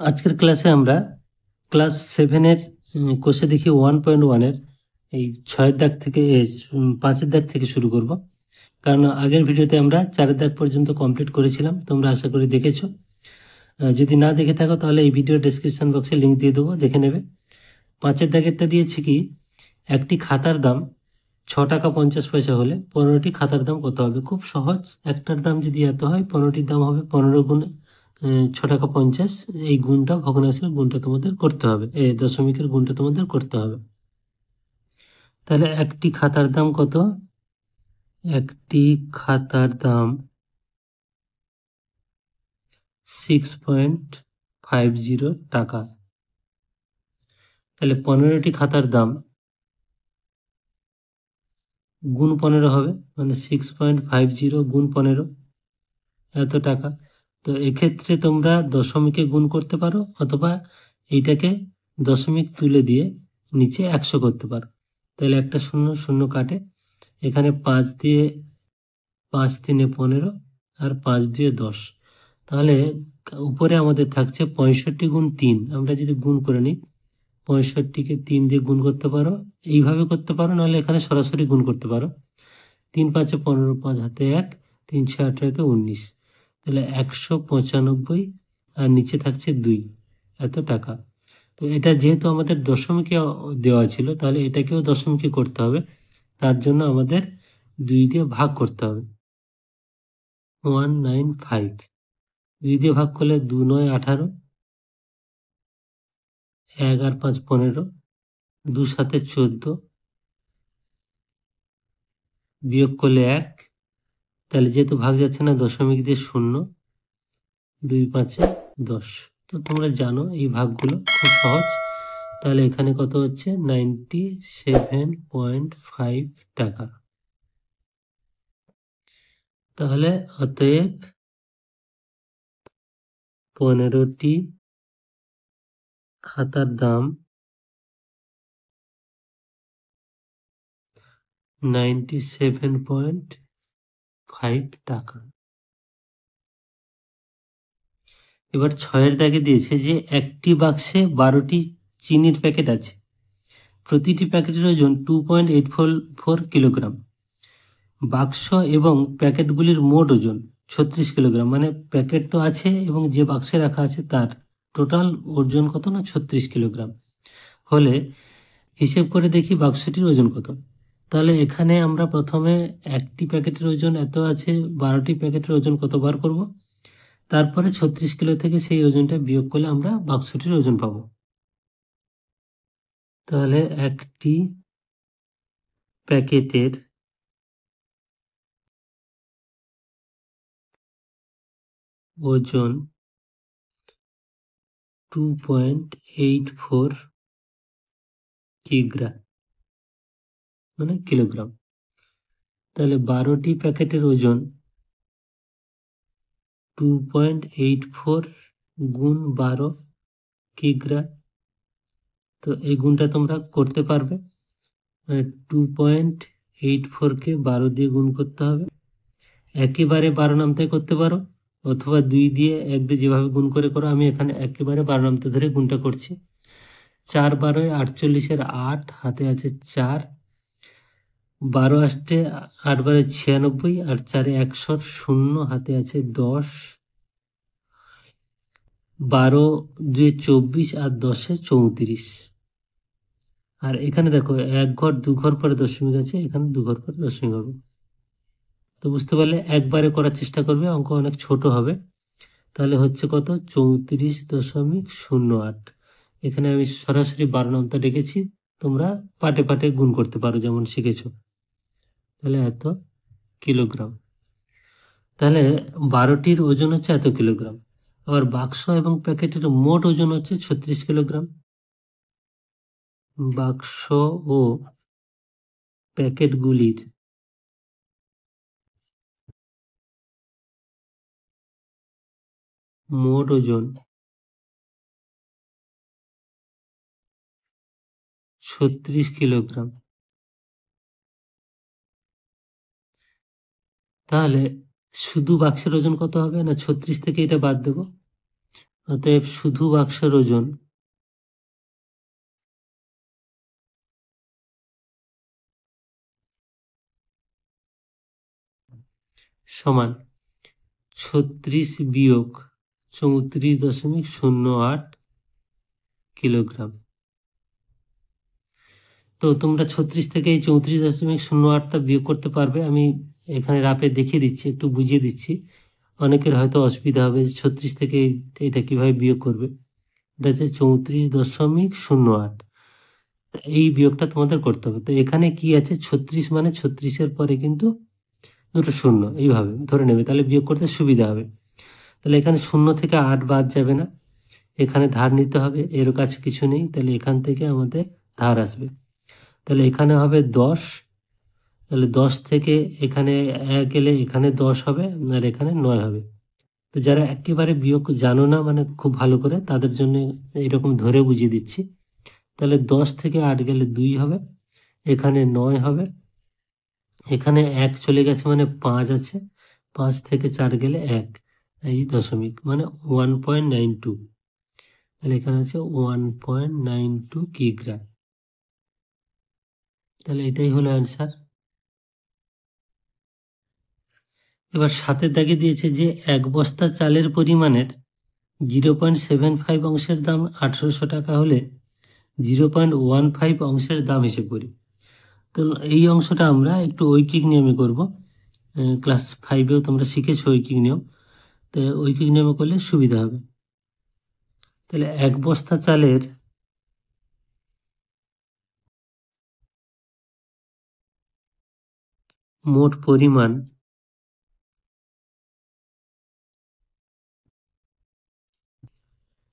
আজকের ক্লাসে আমরা ক্লাস 7-এর কোষে দেখি 1.1-এর এই 6-এর দাগ থেকে 5-এর দাগ থেকে শুরু করব। কারণ আগের ভিডিওতে আমরা 4-এর দাগ পর্যন্ত কমপ্লিট করেছিলাম, তোমরা আশা করি দেখেছো। যদি না দেখে থাকো তাহলে এই ভিডিও ডেসক্রিপশন বক্সে লিঙ্ক দিয়ে দেবো, দেখে নেবে। 5-এর দাগেরটা দিয়েছি কি, একটি খাতার দাম 6 টাকা 50 পয়সা হলে 15টি খাতার দাম কত হবে। খুব সহজ, একটার দাম যদি এত হয় 15টির দাম হবে 15 গুণে 6 টাকা 50। এই গুণটা, ভগ্নাংশের গুণটা তোমাদের করতে হবে, এই দশমিকের গুণটা তোমাদের করতে হবে। তাহলে একটি খাতার দাম কত? একটি খাতার দাম 6.50 টাকা। তাহলে 15টি খাতার দাম গুণ 15 হবে, মানে 6.50 গুণ 15 এত টাকা। তো এক্ষেত্রে তোমরা দশমিকে গুণ করতে পারো, অথবা এইটাকে দশমিক তুলে দিয়ে নিচে 100 করতে পারো। তাহলে একটা শূন্য শূন্য কাটে, এখানে 5 দিয়ে 5 3 15 আর 5 2 10। তাহলে উপরে আমাদের থাকছে 65 গুণ 3। আমরা যদি গুণ করে নিই, 65কে 3 দিয়ে গুণ করতে পারো, এইভাবে করতে পারো, নাহলে এখানে সরাসরি গুণ করতে পারো। 3 5 15, 5 হাতে 1, 3 6 18 19। তাহলে 195 আর নিচে থাকছে 2, এত টাকা। তো এটা যেহেতু আমাদের দশমিকে দেওয়া ছিল, তাহলে এটাকেও দশমিকে করতে হবে। তার জন্য আমাদের 2 দিয়ে ভাগ করতে হবে। 195 2 দিয়ে ভাগ করলে 2 9 18, 1 আর 5 15, 2 7 14, বিয়োগ করলে 1। তাহলে যেহেতু ভাগ যাচ্ছে না, দশমিক দিয়ে 0, 2 5 10। তো তোমরা জানো এই ভাগগুলো খুব সহজ। তাহলে এখানে কত হচ্ছে? 97.5 টাকা। তাহলে অতএব 15টি খাতার দাম 97.5 টাকা। এবার 6-এর দাগে দিয়েছে যে একটি বাক্সে 12টি চিনির প্যাকেট আছে, প্রতিটি প্যাকেটের ওজন 2.844 কিলোগ্রাম। বাক্স এবং প্যাকেটগুলির মোট ওজন 36 কিলোগ্রাম। মানে প্যাকেট তো আছে এবং যে বাক্সে রাখা আছে তার টোটাল ওজন কত না 36 কিলোগ্রাম হলে হিসেব করে দেখি বাক্সটির ওজন কত। তাহলে এখানে আমরা প্রথমে একটি প্যাকেটের ওজন এত আছে, 12টি প্যাকেটের ওজন কত বার করব, তারপরে 36 কিলো থেকে সেই ওজনটা বিয়োগ করলে আমরা বাক্সটির ওজন পাবো। তাহলে একটি প্যাকেটের ওজন 2.84 কিগ্রা, মানে কিলোগ্রাম। তাহলে 12টি প্যাকেটের ওজন 2.84 গুণ 12 কিগ্রা। তো এই গুণটা তোমরা করতে পারবে। 2.84কে 12 দিয়ে গুণ করতে হবে। একেবারে 12 নামতে করতে পারো, অথবা 2 দিয়ে 1 দিয়ে যেভাবে গুণ করে করো। আমি এখানে একেবারে 12 নামতে ধরে গুণটা করছি। 4 12 48-এর 8, হাতে আছে 4, 12 আসতে 8 12 96, আর 4 100, 0 হাতে আছে 10, 12 2 24 আর 10 34। আর এখানে দেখো 1 ঘর 2 ঘর পরে দশমিক আছে, এখানে 2 ঘর পরে দশমিক হবে। তো বুঝতে পারলে একবারে করার চেষ্টা করবে, অঙ্ক অনেক ছোট হবে। তাহলে হচ্ছে কত? 34.08। এখানে আমি সরাসরি 12 নামটা রেখেছি, তোমরা পাটে পাটে গুণ করতে পারো যেমন শিখেছো। তাহলে এত কিলোগ্রাম। তাহলে 12টির ওজন হচ্ছে এত কিলোগ্রাম। আবার বাক্স এবং প্যাকেটের মোট ওজন হচ্ছে 36 কিলোগ্রাম। বাক্স ও প্যাকেটগুলির মোট ওজন 36 কিলোগ্রাম। তাহলে শুধু বাক্সের ওজন কত হবে না, 36 থেকে এটা বাদ দেব, অতএব শুধু বাক্সের ওজন সমান 36 বিয়োগ 34.08 কিলোগ্রাম। তো তোমরা 36 থেকে এই 34.08টা বিয়োগ করতে পারবে। আমি এখানে রাপে দেখিয়ে দিচ্ছি, একটু বুঝিয়ে দিচ্ছি, অনেকের হয়তো অসুবিধা হবে 36 থেকে এটা কিভাবে বিয়োগ করবে। এটা হচ্ছে 34.08, এই বিয়োগটা তোমাদের করতে হবে। তো এখানে কি আছে, 36 মানে 36-এর পরে কিন্তু দুটো শূন্য এইভাবে ধরে নেবে, তাহলে বিয়োগ করতে সুবিধা হবে। তাহলে এখানে 0 থেকে 8 বাদ যাবে না, এখানে ধার নিতে হবে, এর কাছে কিছু নেই, তাহলে এখান থেকে আমাদের ধার আসবে। তাহলে এখানে হবে 10, তাহলে 10 থেকে এখানে 1 এলে এখানে 10 হবে আর এখানে 9 হবে। তো যারা একেবারে বিয়োগ জানো না মানে খুব ভালো করে, তাদের জন্য এরকম ধরে বুঝিয়ে দিচ্ছি। তাহলে 10 থেকে 8 গেলে 2 হবে, এখানে 9 হবে, এখানে 1 চলে গেছে মানে 5 আছে, 5 থেকে 4 গেলে 1, এই দশমিক মানে 1.92, তাহলে এখানে আছে 1.92 কিগ্রা। তাহলে এটাই হলো অ্যান্সার। এবার সাথে দাগে দিয়েছে যে 1 বস্তা চালের পরিমাণের 0.75 অংশের দাম 1800 টাকা হলে 0.15 অংশের দাম হিসেব করি। তো এই অংশটা আমরা একটু ঐকিক নিয়মে করব, ক্লাস 5-এও তোমরা শিখেছো ঐকিক নিয়ম, তো ঐকিক নিয়মে করলে সুবিধা হবে। তাহলে 1 বস্তা চালের মোট পরিমাণ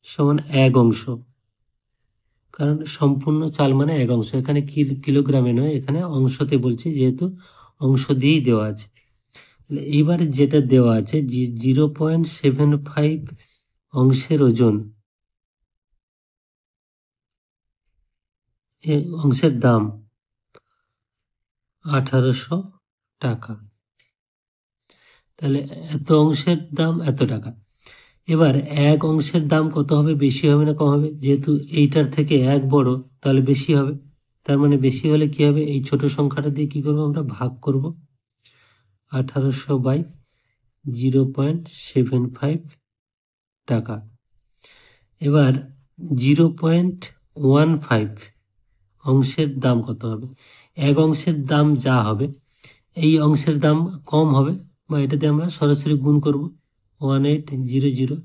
সমান 1 অংশ, কারণ সম্পূর্ণ চাল মানে 1 অংশ, এখানে কিলোগ্রামে নয়, এখানে অংশতে বলছি যেহেতু অংশ দিয়েই দেওয়া আছে। এইবারে যেটা দেওয়া আছে 0.75 অংশের ওজন, অংশের দাম 1800 টাকা, তাহলে এত অংশের দাম এত টাকা। এবার 1 অংশের দাম কত হবে, বেশি হবে না কম হবে, যেহেতু এইটার থেকে 1 বড় তাহলে বেশি হবে, তার মানে বেশি হলে কি হবে, এই ছোট সংখ্যাটা দিয়ে কি করব আমরা ভাগ করব, 1800 বাই 0.75 টাকা। এবার 0.15 অংশের দাম কত হবে, 1 অংশের দাম যা হবে এই অংশের দাম কম হবে, বা এটাতে আমরা সরাসরি গুণ করব 1800,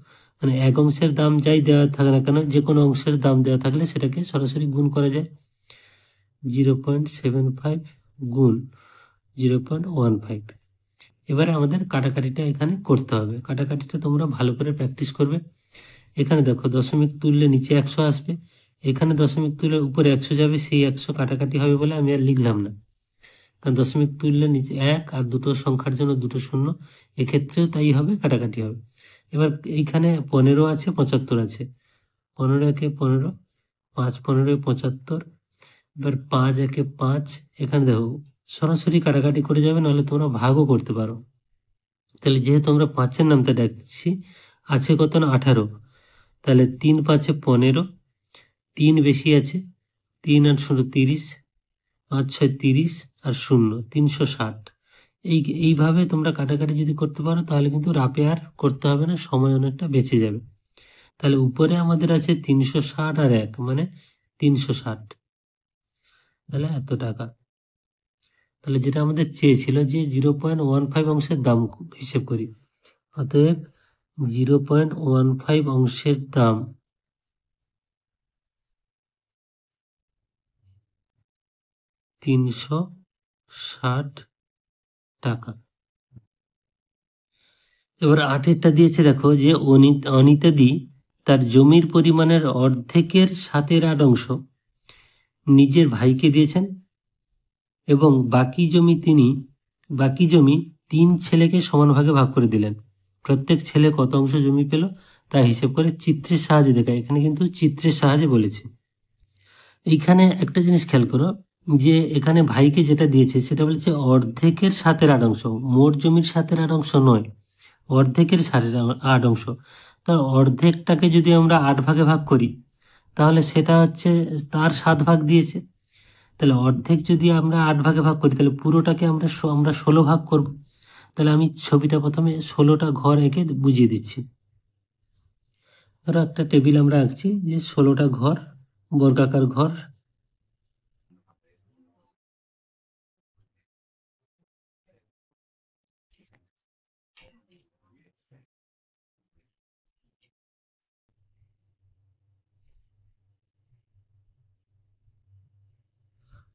মানে 1 অংশের দাম যাই দেওয়া থাকে না কেন, যে কোনো অংশের দাম দেওয়া থাকলে সেটাকে সরাসরি গুণ করা যায়, 0.75 গুণ 0.15। এবারে আমাদের কাটাকাটিটা এখানে করতে হবে, কাটাকাটিটা তোমরা ভালো করে প্র্যাকটিস করবে। এখানে দেখো দশমিক তুললে নিচে 100 আসবে, এখানে দশমিক তুললে উপরে 100 যাবে, সেই 100 কাটাকাটি হবে বলে আমি আর লিখলাম না, কারণ দশমিক তুললে নিচে 1 আর দুটো সংখ্যার জন্য দুটো শূন্য, এক্ষেত্রেও তাই হবে, কাটাকাটি হবে। এবার এইখানে 15 আছে, 75 আছে, 15 একে 15, 5 15 75, এবার 5 একে 5, এখানে দেখো সরাসরি কাটাকাটি করে যাবে, নাহলে তোমরা ভাগও করতে পারো। তাহলে যেহেতু আমরা 5-এর নামটা ডাকছি, আছে কত না 18, তাহলে 3 5-এ 15, 3 বেশি আছে, 3 আর 0 30, 5 6 30 আর 0 360। এইভাবে তোমরা কাটাকাটি যদি করতে পারো তাহলে কিন্তু রাপে আর করতে হবে না, সময় অনেকটা বেঁচে যাবে। তাহলে উপরে আমাদের আছে 360 আর 1 মানে 360, তাহলে এত টাকা। তাহলে যেটা আমাদের চেয়েছিল যে 0.15 অংশের দাম হিসেব করি, অতএব 0.15 অংশের দাম 360 টাকা। এবার 8-এরটা দিয়েছে দেখো যে অনিতাদি তার জমির পরিমাণের অর্ধেকের 7/8 অংশ নিজের ভাইকে দিয়েছেন এবং বাকি জমি 3 ছেলেকে সমান ভাগে ভাগ করে দিলেন। প্রত্যেক ছেলে কত অংশ জমি পেল তা হিসেব করে চিত্রের সাহায্যে দেখায়। এখানে কিন্তু চিত্রের সাহায্যে বলেছে। এইখানে একটা জিনিস খেয়াল করো যে এখানে ভাইকে যেটা দিয়েছে সেটা বলেছে অর্ধেকের 7/8 অংশ, মোট জমির 7/8 অংশ নয়, অর্ধেকের 8 অংশ। তার অর্ধেকটাকে যদি আমরা 8 ভাগে ভাগ করি তাহলে সেটা হচ্ছে তার 7 ভাগ দিয়েছে। তাহলে অর্ধেক যদি আমরা 8 ভাগে ভাগ করি তাহলে পুরোটাকে আমরা 16 ভাগ করব। তাহলে আমি ছবিটা প্রথমে 16টা ঘর এঁকে বুঝিয়ে দিচ্ছি। ধরো একটা টেবিল আমরা আঁকছি যে 16টা ঘর, বর্গাকার ঘর।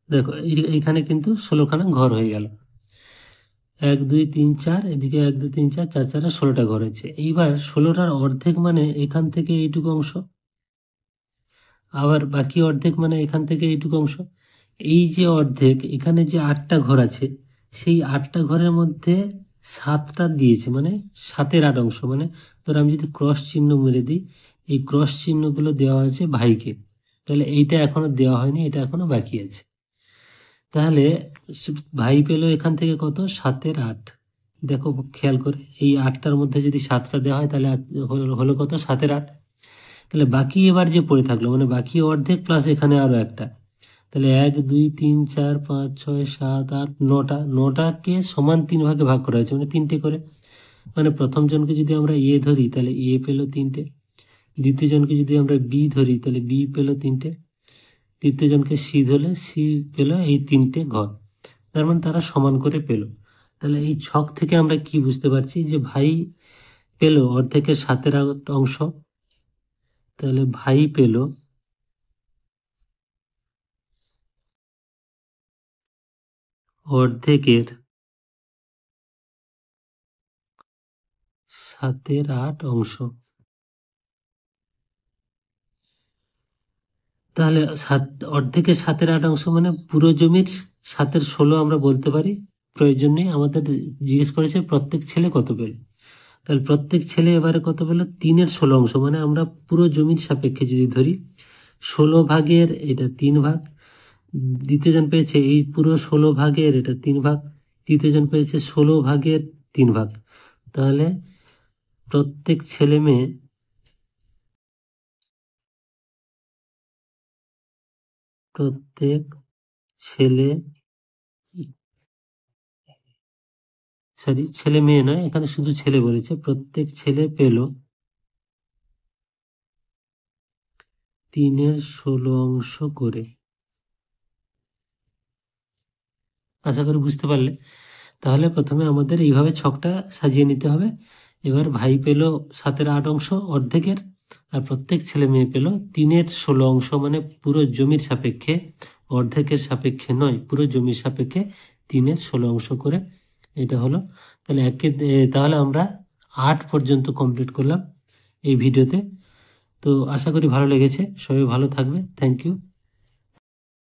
দেখো এইখানে কিন্তু 16খানা ঘর হয়ে গেল। 1 2 3 4, এদিকে 1 2 3 4 4 4 16টা ঘর হয়েছে। এইবার 16টার অর্ধেক মানে এখান থেকে এইটুকু অংশ, আবার বাকি অর্ধেক মানে এখান থেকে এইটুকু অংশ। এই যে অর্ধেক, এখানে যে 8টা ঘর আছে সেই 8টা ঘরের মধ্যে 7টা দিয়েছে, মানে 7-এর 8 অংশ। মানে ধর আমি যদি ক্রস চিহ্ন মেরে দিই, এই ক্রস চিহ্নগুলো দেওয়া হয়েছে ভাইকে, তাহলে এইটা এখনো দেওয়া হয়নি, এটা এখনো বাকি আছে। তাহলে ভাই পেলো এখান থেকে কত, 7-এর 8। দেখো খেয়াল করে, এই 8টার মধ্যে যদি 7টা দেওয়া হয় তাহলে হলো কত, 7-এর 8। তাহলে বাকি এবার যে পড়ে থাকলো, মানে বাকি অর্ধেক প্লাস এখানে আরো একটা, তাহলে 1 2 3 4 5 6 7 8 9টা, 9টাকে সমান 3 ভাগে ভাগ করা হয়েছে, মানে 3টে করে। মানে প্রথম জনকে যদি আমরা এ ধরি তাহলে এ পেলো 3টে, দ্বিতীয় জনকে যদি আমরা বি ধরি তাহলে বি পেলো 3টে, তৃতীয় জনকে সি ধরলে সি পেলো এই 3টে ঘর। তার মানে তারা সমান করে পেলো। তাহলে এই ছক থেকে আমরা কি বুঝতে পারছি, যে ভাই পেলো অর্ধেকের 7-এর 8 অংশ। তাহলে ভাই পেলো অর্ধেকের 7-এর 8 অংশ। তাহলে অর্ধেকের 7-এর 8 অংশ মানে পুরো জমির 7-এর 16 আমরা বলতে পারি। প্রয়োজন নেই, আমাদের জিজ্ঞেস করেছে প্রত্যেক ছেলে কত পেল। তাহলে প্রত্যেক ছেলে এবারে কত পেল, 3-এর 16 অংশ। মানে আমরা পুরো জমির সাপেক্ষে যদি ধরি, 16 ভাগের এটা 3 ভাগ, দ্বিতীয় জন পেয়েছে এই পুরো 16 ভাগের এটা 3 ভাগ, তৃতীয় জন পেয়েছে 16 ভাগের 3 ভাগ। তাহলে প্রত্যেক ছেলে মেয়ে ছেলে মেয়ে নয়, এখানে শুধু ছেলে বলেছে, প্রত্যেক ছেলে পেল 3-এর 16 অংশ করে। আশা করি বুঝতে পারলে। তাহলে প্রথমে আমাদের এইভাবে ছকটা সাজিয়ে নিতে হবে। এবার ভাই পেল 7-এর 8 অংশ অর্ধেকের, আর প্রত্যেক ছেলে মেয়ে পেল 3-এর 16 অংশ, মানে পুরো জমির সাপেক্ষে, অর্ধেকের সাপেক্ষে নয়, পুরো জমির সাপেক্ষে 3-এর 16 অংশ করে। এটা হলো। তাহলে তাহলে আমরা 8 পর্যন্ত কমপ্লিট করলাম এই ভিডিওতে। তো আশা করি ভালো লেগেছে, সবাই ভালো থাকবে। Thank you.